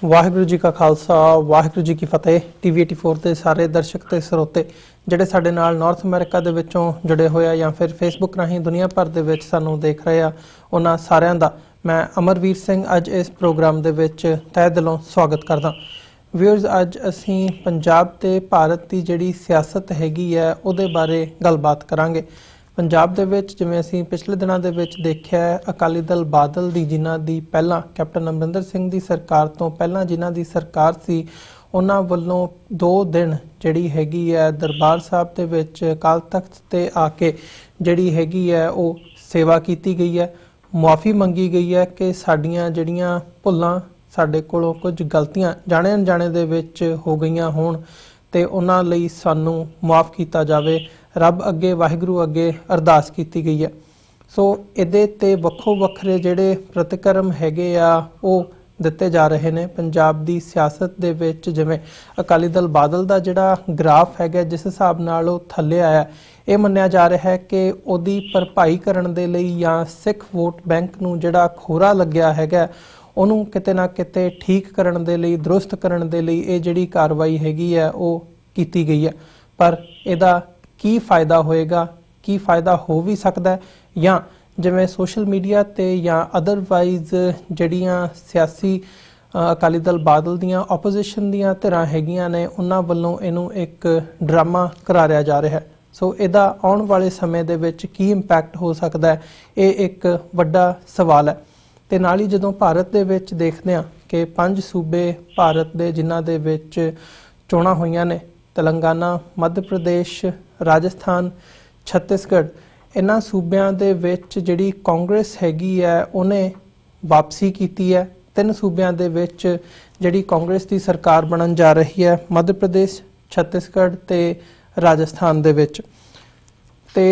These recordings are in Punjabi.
वाहिगुरू जी का खालसा वाहिगुरू जी की फतेह। TV 84 ਦੇ ਸਾਰੇ ਦਰਸ਼ਕ ਤੇ ਸਰੋਤੇ ਜਿਹੜੇ ਸਾਡੇ ਨਾਲ ਨਾਰਥ ਅਮਰੀਕਾ ਦੇ ਵਿੱਚੋਂ ਜੁੜੇ ਹੋਏ ਆ ਜਾਂ ਫਿਰ ਫੇਸਬੁੱਕ ਰਾਹੀਂ ਦੁਨੀਆ ਭਰ ਦੇ ਵਿੱਚ ਸਾਨੂੰ ਦੇਖ ਰਹੇ ਆ, ਉਹਨਾਂ ਸਾਰਿਆਂ ਦਾ ਮੈਂ ਅਮਰਵੀਰ ਸਿੰਘ ਅੱਜ ਇਸ ਪ੍ਰੋਗਰਾਮ ਦੇ ਵਿੱਚ ਤਹਿ ਦਿਲੋਂ ਸਵਾਗਤ ਕਰਦਾ। ਵਿਊਅਰਸ, ਅੱਜ ਅਸੀਂ ਪੰਜਾਬ ਤੇ ਭਾਰਤ ਦੀ ਜਿਹੜੀ ਸਿਆਸਤ ਹੈਗੀ ਹੈ ਉਹਦੇ ਬਾਰੇ ਗੱਲਬਾਤ ਕਰਾਂਗੇ। पंजाब दे विच जिवें असीं पिछले दिनां दे विच देखिआ अकाली दल बादल दी जिन्हां दी पहलां कैप्टन अमरिंदर सिंह दी सरकार तो पहलां जिन्हां दी सरकार सी उन्हां वल्लों 2 दिन जिहड़ी हैगी है दरबार साहब दे विच अकाल तख्त ते आके जिहड़ी हैगी है वो सेवा कीती गई है। मुआफ़ी मंगी गई है कि साडीआं जिहड़ियां भुल्लां साडे कोलों कुछ गलतियां जाणे अनजाणे दे विच हो गईयां होण ते उन्हां लई सानूं मुआफ़ कीता जावे। रब अगे वाहिगुरू अगे अरदास की गई है। सो इहदे ते वक्खो वक्खरे जिहड़े प्रतिक्रम हैगे आ वो दिते जा रहे ने पंजाब दी सियासत दे विच। जिवें अकाली दल बादल दा जिहड़ा ग्राफ हैगा जिस हिसाब नाल वो थल्ले आया, ये मन्निया जा रहा है कि उहदी भरपाई करन दे लई या सिख वोट बैंक नूं जिहड़ा खोरा लग्या हैगा उहनूं किते ना किते ठीक करन दे लई दुरुस्त करन दे लई ये जिहड़ी कार्रवाई हैगी है वो कीती गई है। पर इहदा की फायदा होएगा, की फायदा हो भी सकता है या जिवें सोशल मीडिया ते या अदरवाइज जड़ियां सियासी अकाली दल बादल दियां ओपोजिशन दियां धिरां हैगियां ने उन्हां वल्लों इहनूं एक ड्रामा करारिया जा रहा है। सो इहदा आउण वाले समय दे विच की इंपैक्ट हो सकता है, ये एक वड्डा सवाल है। ते नाल ही जदों भारत दे विच देखदे हां कि 5 सूबे भारत दे जिन्हां दे विच चोणां होईयां ने, तेलंगाना, मध्य प्रदेश, राजस्थान, छत्तीसगढ़, इन्हां सूबियां दे विच जिहड़ी कांग्रेस हैगी है उन्हें वापसी कीती है। 3 सूबियां दे विच जिहड़ी कांग्रेस की सरकार बनन जा रही है, मध्य प्रदेश, छत्तीसगढ़ ते राजस्थान दे विच। ते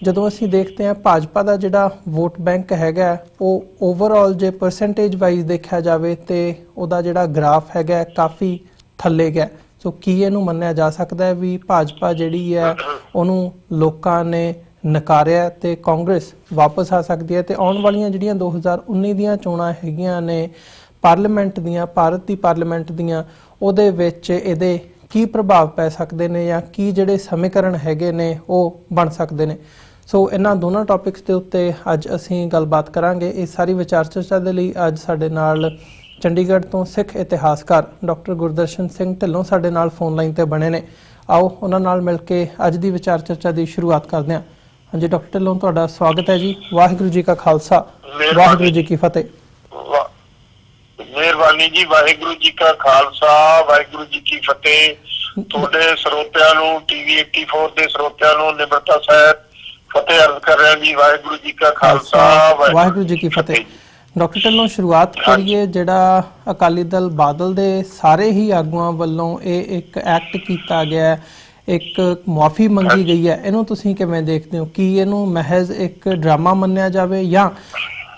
जदों असीं देखते हैं भाजपा का जिहड़ा वोट बैंक हैगा वो ओवरऑल जे परसेंटेज वाइज देखा जाए तो उहदा जिहड़ा ग्राफ हैगा काफ़ी थल्ले गया। सो की इहनूं मन्निया जा सकता है भी भाजपा जिहड़ी है उहनूं लोकां ने नकारिया ते कांग्रेस वापस आ सकती है। ते आउण वालीआं जिहड़ियां 2019 दीआं चोणां हैगीआं ने पार्लीमेंट दीआं, भारत दी पार्लीमेंट दीआं, उहदे विच इहदे की प्रभाव पै सकदे ने या की जिहड़े समीकरण हैगे ने वो बन सकदे ने। सो इन्हां दोनों टॉपिक्स दे उत्ते अज असीं गलबात करांगे। इस सारी विचार चर्चा दे लई अज साडे नाल चंडीगढ़ तो सिख इतिहासकार डॉक्टर गुरदर्शन सिंह ढिल्लों साडे नाल फोन लाइन ते बने ने। आओ उन्हां नाल मिल के अज दी विचार चर्चा की शुरुआत करते हैं। हाँ जी डॉक्टर ढिल्लों, तुहाडा स्वागत है जी। वाहिगुरू जी का खालसा वाहिगुरू जी की फतेह। मेहरबानी जी, वाहिगुरू जी का खालसा वाहिगुरू जी की फतेह। तुहाडे ਸਰੋਤਿਆਂ ਨੂੰ TV 84 ਦੇ ਸਰੋਤਿਆਂ ਨੂੰ ਨਿਮਰਤਾ ਸਹਿਤ फतेह अर्ज कर रहे हैं जी। वाहिगुरू जी का खालसा वाहिगुरू जी की फतेह। डॉक्टर ढिल्लों, शुरुआत करिए जिहड़ा अकाली दल बादल दे सारे ही आगूआं वल्लों एक एक्ट किया गया, एक मुआफ़ी मंगी गई है, इहनूं तुसीं किवें देखदे हो? कि इहनूं महज एक ड्रामा मन्निया जावे या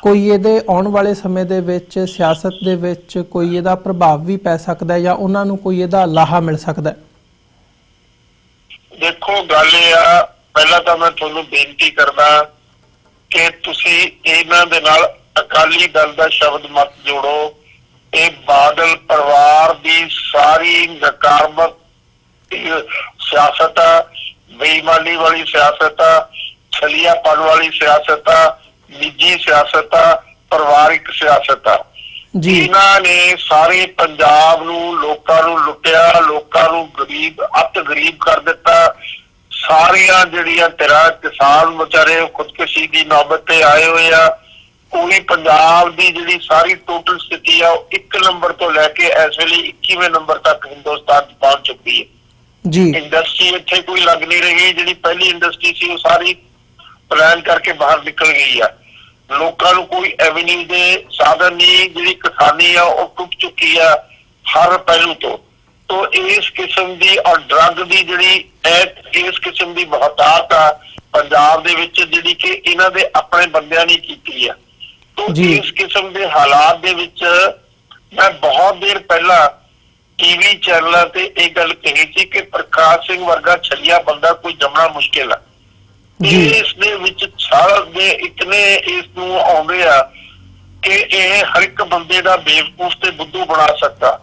कोई इहदे आउण वाले समय दे विच सियासत दे विच कोई इहदा प्रभाव भी पै सकदा है या उन्हां नूं कोई इहदा लाहा मिल सकदा है? देखो, गल इह आ, पहला तो मैं तुहानूं बेनती करदा कि तुसीं इन्हां दे नाल अकाली दल का शब्द मत जोड़ो। ये बादल परिवार की सारी नकारात्मक सियासत है, बेईमानी वाली सियासत है, छलियापन वाली सियासत है, निजी सियासत है, परिवारिक सियासत है। इन्होंने सारे पंजाब नूं लोकां नूं लुटिया, लोकां नूं गरीब अत गरीब कर दिता। सारियां जिहड़ियां धिरां किसान बेचारे खुदकुशी की नौबत ते आए हुए आ। पूरी पंजाब की जिहड़ी सारी टोटल स्थिति है 1 नंबर तो लैके इस वेले 21वें नंबर तक हिंदुस्तान पहुंच चुकी है जी। इंडस्ट्री इत्थे कोई लग नहीं रही, जिहड़ी पहली इंडस्ट्री सी वो सारी प्लान करके बाहर निकल गई है। लोकां नूं कोई एवेन्यू दे साधन नहीं, जिहड़ी किसानी है वो टुट चुकी है हर पहलू तो इस किस्म की और ड्रग की जिहड़ी इस किस्म की बहुतायत है पंजाब दे विच जिहड़ी कि इन्हां दे अपने बंदियां ने कीती है। तो इस किस्म के हालात दे विच मैं बहुत देर पहला टीवी चैनलों ते एक गल कही थी कि प्रकाश सिंह वर्गा छलिया बंदा कोई जमना मुश्किल है। इस दे विच साल दे इतने इस नूं आउंदे आ ਕਿ ਇਹ ਹਰ ਇੱਕ ਬੰਦੇ ਦਾ ਬੇਵਕੂਫ ਤੇ ਬੁੱਧੂ ਬਣਾ ਸਕਦਾ।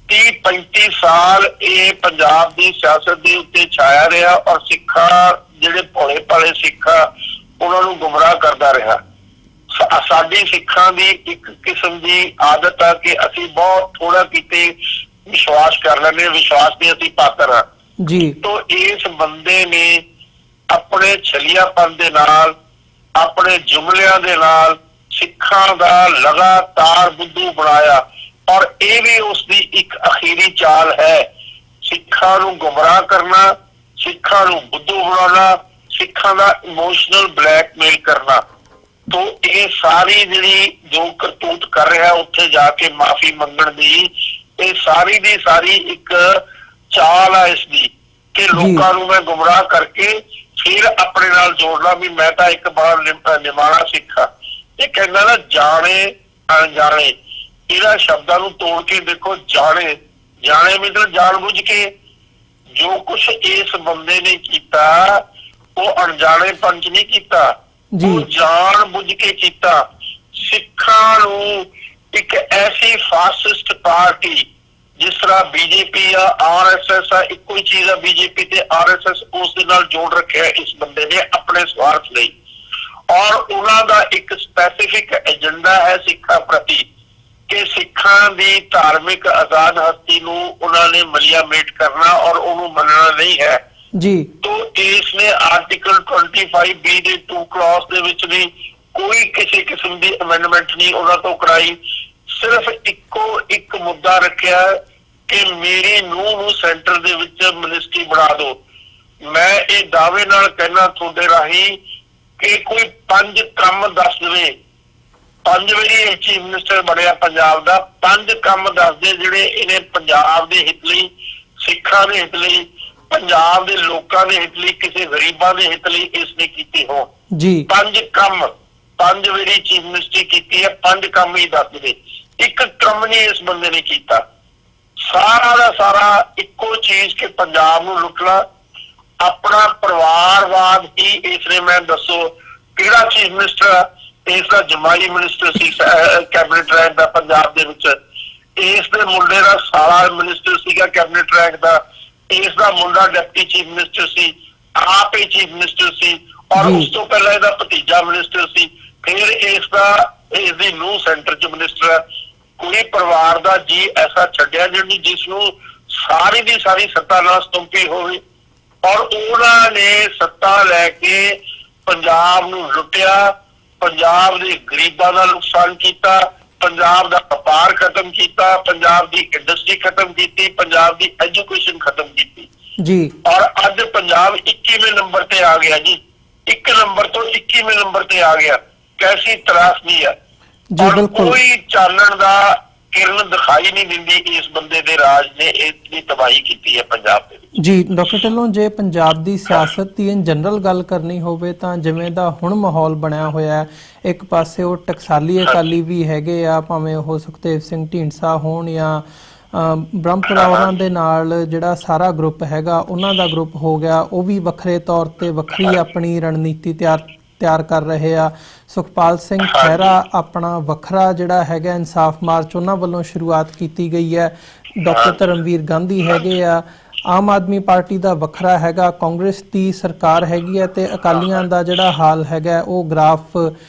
30-35 ਸਾਲ ਇਹ ਪੰਜਾਬ ਦੀ ਸਿਆਸਤ ਦੇ ਉੱਤੇ ਛਾਇਆ ਰਿਹਾ ਔਰ ਸਿੱਖਾਂ ਜਿਹੜੇ ਭੋਲੇ ਭਾਲੇ ਸਿੱਖ ਆ ਉਹਨਾਂ ਨੂੰ ਗੁੰਮਰਾਹ ਕਰਦਾ ਰਿਹਾ। ਸਾਡੀ ਸਿੱਖਾਂ ਦੀ ਇੱਕ ਕਿਸਮ ਦੀ ਆਦਤ ਆ ਕਿ ਅਸੀਂ ਬਹੁਤ ਥੋੜਾ ਕਿਤੇ ਵਿਸ਼ਵਾਸ ਕਰ ਲੈਂਦੇ, ਵਿਸ਼ਵਾਸ ਦੇ ਅਸੀਂ ਪਾਤਰ ਆ ਜੀ। ਤੋਂ ਇਸ ਬੰਦੇ ਨੇ ਆਪਣੇ ਛਲੀਆਪਨ ਦੇ ਨਾਲ, ਆਪਣੇ ਜੁਮਲਿਆਂ ਦੇ ਨਾਲ ਸਿੱਖਾਂ ਦਾ ਲਗਾਤਾਰ ਬੁੱਧੂ ਬਣਾਇਆ ਔਰ ਇਹ ਵੀ ਉਸਦੀ ਇੱਕ ਅਖੀਰੀ ਚਾਲ ਹੈ, ਸਿੱਖਾਂ ਨੂੰ ਗੁੰਮਰਾਹ ਕਰਨਾ, ਸਿੱਖਾਂ ਨੂੰ ਬੁੱਧੂ ਬਣਾਉਣਾ, ਸਿੱਖਾਂ ਦਾ ਇਮੋਸ਼ਨਲ ਬਲੈਕਮੇਲ ਕਰਨਾ। ਤੋਂ ਇਹ ਸਾਰੀ ਜਿਹੜੀ ਜੋ ਕਰਤੂਤ ਕਰ ਰਿਹਾ ਉੱਥੇ ਜਾ ਕੇ ਮਾਫੀ ਮੰਗਣ ਦੀ, ਇਹ ਸਾਰੀ ਦੀ ਸਾਰੀ ਇੱਕ ਚਾਲ ਆ ਇਸ ਦੀ ਕਿ ਲੋਕਾਂ ਨੂੰ ਮੈਂ ਗੁੰਮਰਾਹ ਕਰਕੇ ਫਿਰ ਆਪਣੇ ਨਾਲ ਜੋੜਨਾ ਵੀ ਮੈਂ ਤਾਂ ਇੱਕ ਬੜਾ ਨਿਮਾਣਾ ਸਿੱਖ ਆ। ਇਹ ਕਹਿੰਦਾ ਨਾ ਜਾਣੇ ਅਣਜਾਣੇ, ਇਹਨਾਂ ਸ਼ਬਦਾਂ ਨੂੰ ਤੋੜ ਕੇ ਦੇਖੋ। ਜਾਣੇ ਜਾਣੇ ਮਤਲਬ ਜਾਣ ਬੁੱਝ ਕੇ ਜੋ ਕੁਛ ਇਸ ਬੰਦੇ ਨੇ ਕੀਤਾ ਉਹ ਅਣਜਾਣੇ ਪੰਚ ਨਹੀਂ ਕੀਤਾ, ਉਹ ਜਾਣ ਬੁੱਝ ਕੇ ਕੀਤਾ। ਸਿੱਖਾਂ ਨੂੰ ਇੱਕ ਐਸੀ ਫਾਸਿਸਟ ਪਾਰਟੀ ਜਿਸ ਤਰ੍ਹਾਂ ਬੀਜੇਪੀ ਆ, RSS ਆ, ਇੱਕੋ ਹੀ ਚੀਜ਼ ਆ ਬੀਜੇਪੀ ਤੇ RSS, ਉਸ ਦੇ ਨਾਲ ਜੋੜ ਰੱਖਿਆ ਇਸ ਬੰਦੇ ਨੇ ਆਪਣੇ ਸਵਾਰਥ ਲਈ। ਔਰ ਉਹਨਾਂ ਦਾ ਇੱਕ ਸਪੈਸੀਫਿਕ ਏਜੰਡਾ ਹੈ ਸਿੱਖਾਂ ਪ੍ਰਤੀ ਕਿ ਸਿੱਖਾਂ ਦੀ ਧਾਰਮਿਕ ਆਜ਼ਾਦ ਹਸਤੀ ਨੂੰ ਉਹਨਾਂ ਨੇ ਮਲੀਆਮੇਟ ਕਰਨਾ ਔਰ ਉਹਨੂੰ ਮੰਨਣਾ ਨਹੀਂ ਹੈ ਜੀ। ਤੋਂ ਇਸ ਨੇ ਆਰਟੀਕਲ 25B ਦੇ 2 ਕਲੌਜ਼ ਦੇ ਵਿੱਚ ਵੀ ਕੋਈ ਕਿਸੇ ਕਿਸਮ ਦੀ ਅਮੈਂਡਮੈਂਟ ਨਹੀਂ ਉਹਨਾਂ ਤੋਂ ਕਰਾਈ। ਸਿਰਫ ਇੱਕੋ ਇੱਕ ਮੁੱਦਾ ਰੱਖਿਆ ਕਿ ਮੇਰੀ ਨੂੰਹ ਨੂੰ ਸੈਂਟਰ ਦੇ ਵਿੱਚ ਮਿਨਿਸਟਰੀ ਬਣਾ ਦਿਓ। ਮੈਂ ਇਹ ਦਾਅਵੇ ਨਾਲ ਕਹਿਣਾ ਤੁਹਾਡੇ ਰਾਹੀਂ ਕਿ ਕੋਈ 5 ਕੰਮ ਦੱਸ ਦੇਵੇ, 5 ਵਾਰੀ ਚੀਫ ਮਿਨਿਸਟਰ ਬਣਿਆ ਪੰਜਾਬ ਦਾ, 5 ਕੰਮ ਦੱਸ ਦੇ ਜਿਹੜੇ ਇਹਨੇ ਪੰਜਾਬ ਦੇ ਹਿੱਤ ਲਈ, ਸਿੱਖਾਂ ਦੇ ਹਿੱਤ ਲਈ, ਪੰਜਾਬ ਦੇ ਲੋਕਾਂ ਦੇ ਹਿੱਤ ਲਈ, ਕਿਸੇ ਗਰੀਬਾਂ ਦੇ ਹਿੱਤ ਲਈ ਇਸ ਨੇ ਕੀਤੇ ਹੋ ਜੀ। 5 ਕੰਮ, 5 ਵਾਰੀ ਚੀਫ ਮਿਨਿਸਟਰੀ ਕੀਤੀ ਹੈ, 5 ਕੰਮ ਹੀ ਦੱਸ ਦੇ। ਇੱਕ ਕੰਮ ਨਹੀਂ ਇਸ ਬੰਦੇ ਨੇ ਕੀਤਾ। ਸਾਰਾ ਦਾ ਸਾਰਾ ਇੱਕੋ ਚੀਜ਼ ਕਿ ਪੰਜਾਬ ਨੂੰ ਲੁੱਟਣਾ, ਆਪਣਾ ਪਰਿਵਾਰਵਾਦ ਹੀ ਇਸ ਨੇ। ਮੈਂ ਦੱਸੋ ਕਿਹੜਾ ਚੀਫ ਮਿਨਿਸਟਰ, ਇਸ ਦਾ ਜਮਾਈ ਮਿਨਿਸਟਰ ਸੀ ਕੈਬਨਿਟ ਰੈਂਕ ਦਾ ਪੰਜਾਬ ਦੇ ਵਿੱਚ, ਇਸ ਦੇ ਮੁੰਡੇ ਦਾ ਸਾਲਾ ਮਿਨਿਸਟਰ ਸੀਗਾ ਕੈਬਨਿਟ ਰੈਂਕ ਦਾ, ਇਸ ਦਾ ਮੁੰਡਾ ਡਿਪਟੀ ਚੀਫ ਮਿਨਿਸਟਰ ਸੀ, ਆਪ ਹੀ ਚੀਫ ਮਿਨਿਸਟਰ ਸੀ ਔਰ ਉਸ ਤੋਂ ਪਹਿਲਾਂ ਇਹਦਾ ਭਤੀਜਾ ਮਿਨਿਸਟਰ ਸੀ, ਫਿਰ ਇਸ ਦੀ ਨੂੰਹ ਸੈਂਟਰ ਚ ਮਿਨਿਸਟਰ ਹੈ। ਕੋਈ ਪਰਿਵਾਰ ਦਾ ਜੀ ਐਸਾ ਛੱਡਿਆ ਜਿਹੜੀ ਜਿਸ ਨੂੰ ਸਾਰੀ ਦੀ ਸਾਰੀ ਸੱਤਾ ਨਾਲ ਸਤੰਪੀ ਹੋਵੇ ਔਰ ਉਹਨਾਂ ਨੇ ਸੱਤਾ ਲੈ ਕੇ ਪੰਜਾਬ ਨੂੰ ਲੁੱਟਿਆ, ਪੰਜਾਬ ਦੇ ਗਰੀਬਾਂ ਦਾ ਨੁਕਸਾਨ ਕੀਤਾ, ਪੰਜਾਬ ਦਾ ਵਪਾਰ ਖਤਮ ਕੀਤਾ, ਪੰਜਾਬ ਦੀ ਇੰਡਸਟਰੀ ਖਤਮ ਕੀਤੀ, ਪੰਜਾਬ ਦੀ ਐਜੂਕੇਸ਼ਨ ਖਤਮ ਕੀਤੀ ਜੀ। ਔਰ ਅੱਜ ਪੰਜਾਬ 21ਵੇਂ ਨੰਬਰ ਤੇ ਆ ਗਿਆ ਜੀ, 1 ਨੰਬਰ ਤੋਂ 21ਵੇਂ ਨੰਬਰ ਤੇ ਆ ਗਿਆ। ਕੈਸੀ ਤਰਾਸਦੀ ਹੈ ਔਰ ਕੋਈ ਚਾਨਣ ਦਾ ਕਿਰਨ ਦਿਖਾਈ ਨਹੀਂ ਦਿੰਦੀ। ਇਸ ਬੰਦੇ ਦੇ ਰਾਜ ਨੇ ਇਤਨੀ ਤਬਾਹੀ ਕੀਤੀ ਹੈ ਪੰਜਾਬ ਦੇ ਵਿੱਚ ਜੀ। ਡਾਕਟਰ ਢਿੱਲੋਂ, ਜੇ ਪੰਜਾਬ ਦੀ ਸਿਆਸਤ ਦੀ ਇਨ ਜਨਰਲ ਗੱਲ ਕਰਨੀ ਹੋਵੇ ਤਾਂ ਜਿਵੇਂ ਦਾ ਹੁਣ ਮਾਹੌਲ ਬਣਿਆ ਹੋਇਆ ਹੈ, ਇੱਕ ਪਾਸੇ ਉਹ ਟਕਸਾਲੀ ਅਕਾਲੀ ਵੀ ਹੈਗੇ ਆ, ਭਾਵੇਂ ਉਹ ਸੁਖਦੇਵ ਸਿੰਘ ਢੀਂਡਸਾ ਹੋਣ ਜਾਂ ਬ੍ਰਹਮਪੁਰਾ ਉਹਨਾਂ ਦੇ ਨਾਲ ਜਿਹੜਾ ਸਾਰਾ ਗਰੁੱਪ ਹੈਗਾ ਉਹਨਾਂ ਦਾ ਗਰੁੱਪ ਹੋ ਗਿਆ, ਉਹ ਵੀ ਵੱਖਰੇ ਤੌਰ ਤੇ ਵੱਖਰੀ ਆਪਣੀ ਰਣਨੀਤੀ ਤਿਆਰ ਕਰ ਰਹੇ ਆ। ਸੁਖਪਾਲ ਸਿੰਘ ਖਹਿਰਾ ਆਪਣਾ ਵੱਖਰਾ ਜਿਹੜਾ ਹੈਗਾ ਇਨਸਾਫ ਮਾਰਚ ਉਹਨਾਂ ਵੱਲੋਂ ਸ਼ੁਰੂਆਤ ਕੀਤੀ ਗਈ ਹੈ। ਡਾਕਟਰ ਧਰਮਵੀਰ ਗਾਂਧੀ ਹੈਗੇ ਆ, ਆਮ ਆਦਮੀ ਪਾਰਟੀ ਦਾ ਵੱਖਰਾ ਹੈਗਾ, ਕਾਂਗਰਸ ਦੀ ਸਰਕਾਰ ਹੈਗੀ ਹੈ ਤੇ ਅਕਾਲੀਆਂ ਦਾ ਜਿਹੜਾ ਹਾਲ ਹੈਗਾ ਉਹ ਗ੍ਰਾਫ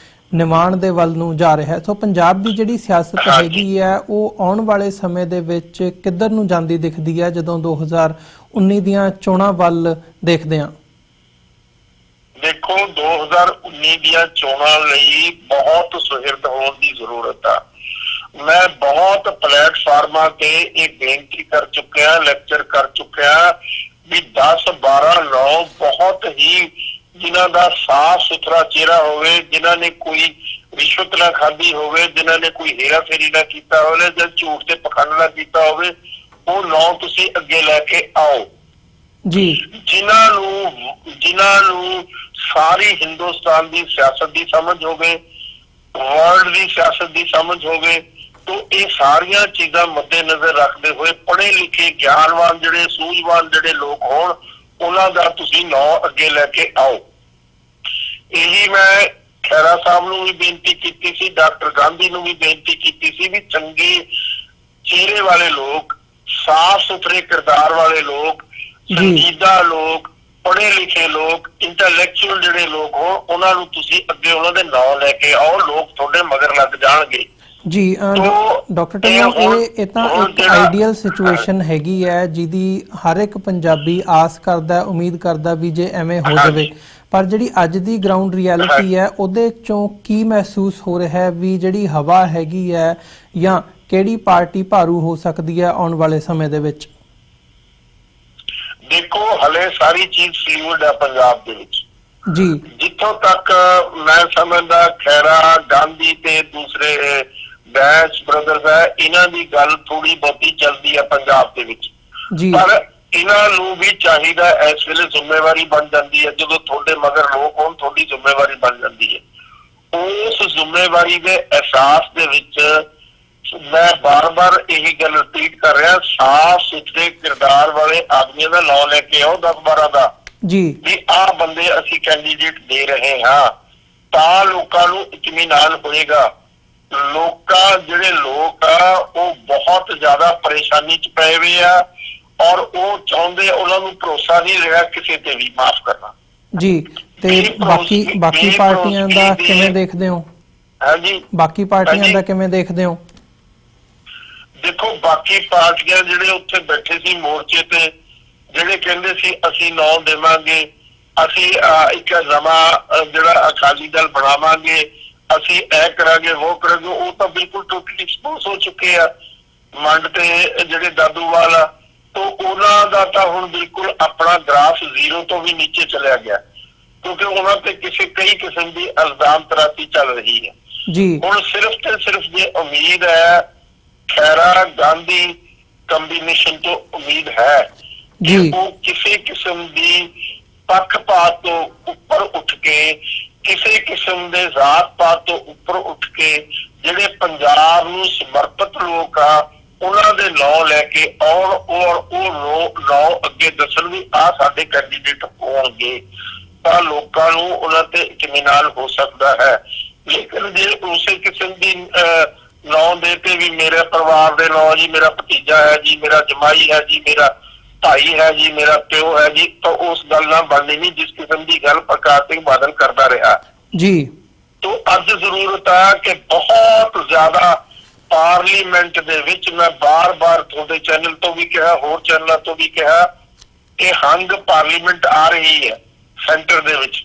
ਨਿਵਾਣ ਦੇ ਵੱਲ ਨੂੰ ਜਾ ਰਿਹਾ ਹੈ। ਸੋ ਪੰਜਾਬ ਦੀ ਜਿਹੜੀ ਸਿਆਸਤ ਹੈਗੀ ਹੈ ਉਹ ਆਉਣ ਵਾਲੇ ਸਮੇਂ ਦੇ ਵਿੱਚ ਕਿੱਧਰ ਨੂੰ ਜਾਂਦੀ ਦਿਖਦੀ ਹੈ ਜਦੋਂ 2019 ਦੀਆਂ ਚੋਣਾਂ ਵੱਲ ਦੇਖਦੇ ਹਾਂ? ਦੇਖੋ 2019 ਦੀਆਂ ਚੋਣਾਂ ਲਈ ਬਹੁਤ ਸੁਹਿਰਦ ਹੋਣ ਦੀ ਜ਼ਰੂਰਤ ਆ। ਮੈਂ ਬਹੁਤ ਪਲੇਟਫਾਰਮਾਂ ਤੇ ਇਹ ਬੇਨਤੀ ਕਰ ਚੁੱਕਿਆ, ਲੈਕਚਰ ਕਰ ਚੁੱਕਿਆ ਵੀ 10, 12, 9 ਬਹੁਤ ਹੀ ਜਿਨ੍ਹਾਂ ਦਾ ਸਾਫ ਸੁਥਰਾ ਚਿਹਰਾ ਹੋਵੇ, ਜਿਨ੍ਹਾਂ ਨੇ ਕੋਈ ਰਿਸ਼ਵਤ ਨਾ ਖਾਧੀ ਹੋਵੇ, ਜਿਨ੍ਹਾਂ ਨੇ ਕੋਈ ਹੇਰਾ ਫੇਰੀ ਨਾ ਕੀਤਾ ਹੋਵੇ ਜਾਂ ਝੂਠ ਤੇ ਪਖੰਡ ਨਾ ਕੀਤਾ ਹੋਵੇ, ਉਹ 9 ਤੁਸੀਂ ਅੱਗੇ ਲੈ ਕੇ ਆਓ ਜੀ। ਜਿਨ੍ਹਾਂ ਨੂੰ ਸਾਰੀ ਹਿੰਦੁਸਤਾਨ ਦੀ ਸਿਆਸਤ ਦੀ ਸਮਝ ਹੋਵੇ, ਵਰਲਡ ਦੀ ਸਿਆਸਤ ਦੀ ਸਮਝ ਹੋਵੇ, ਤੋਂ ਇਹ ਸਾਰੀਆਂ ਚੀਜ਼ਾਂ ਮੱਦੇ ਨਜ਼ਰ ਰੱਖਦੇ ਹੋਏ ਪੜ੍ਹੇ ਲਿਖੇ ਗਿਆਨਵਾਨ ਜਿਹੜੇ ਸੂਝਵਾਨ ਜਿਹੜੇ ਲੋਕ ਹੋਣ ਉਹਨਾਂ ਦਾ ਤੁਸੀਂ ਨਾਂ ਅੱਗੇ ਲੈ ਕੇ ਆਓ। ਇਹੀ ਮੈਂ ਖੈਰਾ ਸਾਹਿਬ ਨੂੰ ਵੀ ਬੇਨਤੀ ਕੀਤੀ ਸੀ, ਡਾਕਟਰ ਗਾਂਧੀ ਨੂੰ ਵੀ ਬੇਨਤੀ ਕੀਤੀ ਸੀ ਵੀ ਚੰਗੇ ਚਿਹਰੇ ਵਾਲੇ ਲੋਕ, ਸਾਫ਼ ਸੁਥਰੇ ਕਿਰਦਾਰ ਵਾਲੇ ਲੋਕ, ਸੰਜੀਦਾ ਲੋਕ, ਪੜ੍ਹੇ ਲਿਖੇ ਲੋਕ, ਇੰਟੈਲੈਕਚੁਅਲ ਜਿਹੜੇ ਲੋਕ ਹੋ, ਉਹਨਾਂ ਨੂੰ ਤੁਸੀਂ ਅੱਗੇ ਉਹਨਾਂ ਦੇ ਨਾਂ ਲੈ ਕੇ ਆਓ, ਲੋਕ ਤੁਹਾਡੇ ਮਗਰ ਲੱਗ ਜਾਣਗੇ। ਜੀ ਡਾਕਟਰ ਢਿੱਲੋਂ, ਇਹ ਤਾਂ ਇੱਕ ਆਈਡੀਅਲ ਸਿਚੁਏਸ਼ਨ ਹੈਗੀ ਹੈ ਜਿਹਦੀ ਹਰ ਇੱਕ ਪੰਜਾਬੀ ਆਸ ਕਰਦਾ, ਉਮੀਦ ਕਰਦਾ ਵੀ ਜੇ ਐਵੇਂ ਹੋ ਜਾਵੇ, ਪਰ ਜਿਹੜੀ ਅੱਜ ਦੀ ਗਰਾਊਂਡ ਰਿਐਲਿਟੀ ਹੈ ਉਹਦੇ ਚੋਂ ਕੀ ਮਹਿਸੂਸ ਹੋ ਰਿਹਾ ਹੈ ਵੀ ਜਿਹੜੀ ਹਵਾ ਹੈਗੀ ਹੈ ਜਾਂ ਕਿਹੜੀ ਪਾਰਟੀ ਭਾਰੂ ਹੋ ਸਕਦੀ ਹੈ ਆਉਣ ਵਾਲੇ ਸਮੇਂ ਦੇ ਵਿੱਚ? ਦੇਖੋ, ਹਲੇ ਸਾਰੀ ਚੀਜ਼ ਫਲੂਇਡ ਹੈ ਪੰਜਾਬ ਦੇ ਵਿੱਚ ਜੀ। ਜਿੱਥੋਂ ਤੱਕ ਮੈਂ ਸਮਝਦਾ ਖੈਰਾ, ਗਾਂਧੀ ਤੇ ਦੂਸਰੇ ਬੈਂਸ ਬ੍ਰਦਰਸ ਹੈ, ਇਹਨਾਂ ਦੀ ਗੱਲ ਥੋੜੀ ਬਹੁਤੀ ਚੱਲਦੀ ਹੈ ਪੰਜਾਬ ਦੇ ਵਿੱਚ, ਪਰ ਇਹਨਾਂ ਨੂੰ ਵੀ ਚਾਹੀਦਾ, ਇਸ ਵੇਲੇ ਜ਼ਿੰਮੇਵਾਰੀ ਬਣ ਜਾਂਦੀ ਹੈ, ਜਦੋਂ ਤੁਹਾਡੇ ਮਗਰ ਲੋਕ ਹੋਣ ਤੁਹਾਡੀ ਜ਼ਿੰਮੇਵਾਰੀ ਬਣ ਜਾਂਦੀ ਹੈ। ਉਸ ਜ਼ਿੰਮੇਵਾਰੀ ਦੇ ਅਹਿਸਾਸ ਦੇ ਵਿੱਚ ਮੈਂ ਬਾਰ-ਬਾਰ ਇਹੀ ਗੱਲ ਰਿਪੀਟ ਕਰ ਰਿਹਾ, ਸਾਫ਼ ਸੁਥਰੇ ਕਿਰਦਾਰ ਵਾਲੇ ਆਦਮੀਆਂ ਦਾ ਨਾਂ ਲੈ ਕੇ ਆਓ 10-12 ਦਾ ਜੀ, ਵੀ ਆਹ ਬੰਦੇ ਅਸੀਂ ਕੈਂਡੀਡੇਟ ਦੇ ਰਹੇ ਹਾਂ, ਤਾਂ ਲੋਕਾਂ ਨੂੰ ਇਤਮੀਨਾਨ ਹੋਏਗਾ। ਜਿਹੜੇ ਲੋਕ ਆ ਉਹ ਬਹੁਤ ਜ਼ਿਆਦਾ ਪਰੇਸ਼ਾਨੀ ਚ ਪਏ ਹੋਏ ਆ, ਔਰ ਉਹ ਚਾਹੁੰਦੇ, ਉਹਨਾਂ ਨੂੰ ਭਰੋਸਾ ਨਹੀਂ ਰਿਹਾ ਕਿਸੇ ਤੇ ਵੀ। ਮਾਫ ਕਰਨਾ ਜੀ। ਤੇ ਬਾਕੀ ਪਾਰਟੀਆਂ ਦਾ ਕਿਵੇਂ ਦੇਖਦੇ ਹੋ? ਹਾਂਜੀ, ਬਾਕੀ ਪਾਰਟੀਆਂ ਦਾ ਕਿਵੇਂ ਦੇਖਦੇ ਹੋ? ਦੇਖੋ, ਬਾਕੀ ਪਾਰਟੀਆਂ ਜਿਹੜੇ ਉੱਥੇ ਬੈਠੇ ਸੀ ਮੋਰਚੇ ਤੇ, ਜਿਹੜੇ ਕਹਿੰਦੇ ਸੀ ਅਸੀਂ ਨਾਂ ਦੇਵਾਂਗੇ, ਅਸੀਂ ਇੱਕ ਨਵਾਂ ਜਿਹੜਾ ਅਕਾਲੀ ਦਲ ਬਣਾਵਾਂਗੇ, ਅਸੀਂ ਇਹ ਕਰਾਂਗੇ, ਉਹ ਕਰਾਂਗੇ, ਉਹ ਤਾਂ ਬਿਲਕੁਲ ਟੋਟਲੀ ਐਕਸਪੋਜ਼ ਹੋ ਚੁੱਕੇ ਆ। ਮੰਡ ਤੇ ਜਿਹੜੇ ਦਾਦੂਵਾਲ ਆ, ਤਾਂ ਉਹਨਾਂ ਦਾ ਤਾਂ ਹੁਣ ਬਿਲਕੁਲ ਆਪਣਾ ਗ੍ਰਾਫ ਜ਼ੀਰੋ ਤੋਂ ਵੀ ਨੀਚੇ ਚਲਿਆ ਗਿਆ, ਕਿਉਂਕਿ ਉਹਨਾਂ ਤੇ ਕਈ ਕਿਸਮ ਦੀ ਇਲਜ਼ਾਮ ਤਰਾਸ਼ੀ ਚੱਲ ਰਹੀ ਹੈ ਜੀ। ਹੁਣ ਸਿਰਫ ਤੇ ਸਿਰਫ ਜੇ ਉਮੀਦ ਹੈ, ਖੈਰਾ ਗਾਂਧੀ ਕੰਬੀਨੇਸ਼ਨ ਤੋਂ ਉਮੀਦ ਹੈ ਕਿ ਉਹ ਕਿਸੇ ਕਿਸਮ ਦੀ ਪੱਖਪਾਤ ਤੋਂ ਉੱਪਰ ਉੱਠ ਕੇ, ਕਿਸੇ ਕਿਸਮ ਦੇ ਜ਼ਾਤ ਪਾਤ ਤੋਂ ਉੱਪਰ ਉੱਠ ਕੇ ਜਿਹੜੇ ਪੰਜਾਬ ਨੂੰ ਸਮਰਪਿਤ ਲੋਕ ਆ, ਉਹਨਾਂ ਦੇ ਨਾਂ ਲੈ ਕੇ ਆਉਣ, ਔਰ ਉਹ ਨਾਂ ਅੱਗੇ ਦੱਸਣ ਵੀ ਆਹ ਸਾਡੇ ਕੈਂਡੀਡੇਟ ਹੋਣਗੇ, ਤਾਂ ਲੋਕਾਂ ਨੂੰ ਉਹਨਾਂ ਤੇ ਇਤਮੀਨਾਨ ਹੋ ਸਕਦਾ ਹੈ। ਲੇਕਿਨ ਜੇ ਉਸੇ ਕਿਸਮ ਦੀ ਨਾਂ ਦੇ ਤੇ ਵੀ ਮੇਰੇ ਪਰਿਵਾਰ ਦੇ ਨਾਂ ਜੀ, ਮੇਰਾ ਭਤੀਜਾ ਹੈ ਜੀ, ਮੇਰਾ ਜਮਾਈ ਹੈ ਜੀ, ਮੇਰਾ ਭਾਈ ਹੈ ਜੀ, ਮੇਰਾ ਪਿਓ ਹੈ ਜੀ, ਤਾਂ ਉਸ ਗੱਲ ਨਾਲ ਬਣਨੀ ਨਹੀਂ ਜਿਸ ਕਿਸਮ ਦੀ ਗੱਲ ਪ੍ਰਕਾਸ਼ ਸਿੰਘ ਬਾਦਲ ਕਰਦਾ ਰਿਹਾ ਜੀ। ਤੋਂ ਅੱਜ ਜ਼ਰੂਰਤ ਹੈ ਕਿ ਬਹੁਤ ਜ਼ਿਆਦਾ ਪਾਰਲੀਮੈਂਟ ਦੇ ਵਿੱਚ, ਮੈਂ ਬਾਰ-ਬਾਰ ਤੁਹਾਡੇ ਚੈਨਲ ਤੋਂ ਵੀ ਕਿਹਾ, ਹੋਰ ਚੈਨਲਾਂ ਤੋਂ ਵੀ ਕਿਹਾ, ਕਿ ਹੰਗ ਪਾਰਲੀਮੈਂਟ ਆ ਰਹੀ ਹੈ ਸੈਂਟਰ ਦੇ ਵਿੱਚ,